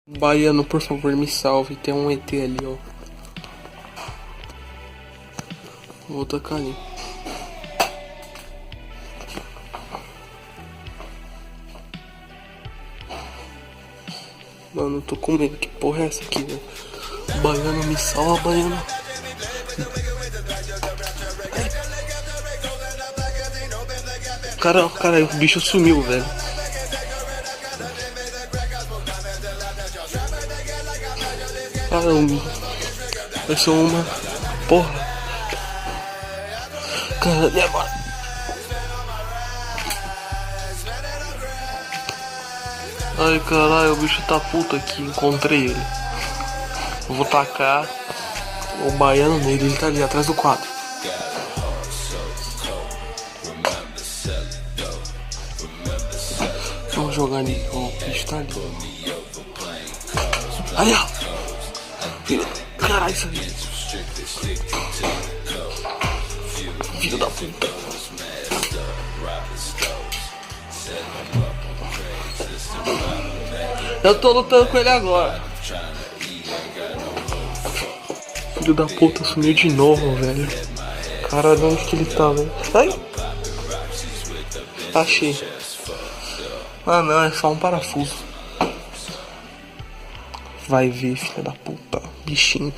Baiano, por favor, me salve. Tem um ET ali, ó. Vou tacar ali. Mano, eu tô com medo. Que porra é essa aqui, velho? Baiano, me salva, baiano. Cara, o bicho sumiu, velho. Caramba. Vai ser uma porra. Cara, e agora? Ai, caralho, o bicho tá puto aqui. Encontrei ele. Eu vou tacar o baiano nele. Ele tá ali atrás do quadro. Vamos jogar ali. Ó, o bicho tá ali. Aí, ó. Caralho, isso aí. Filho da puta. Eu tô lutando com ele agora. Filho da puta sumiu de novo, velho. Caralho, onde que ele tá, velho? Ai! Achei. Ah não, é só um parafuso. Vai ver, filha da puta. Bichinho.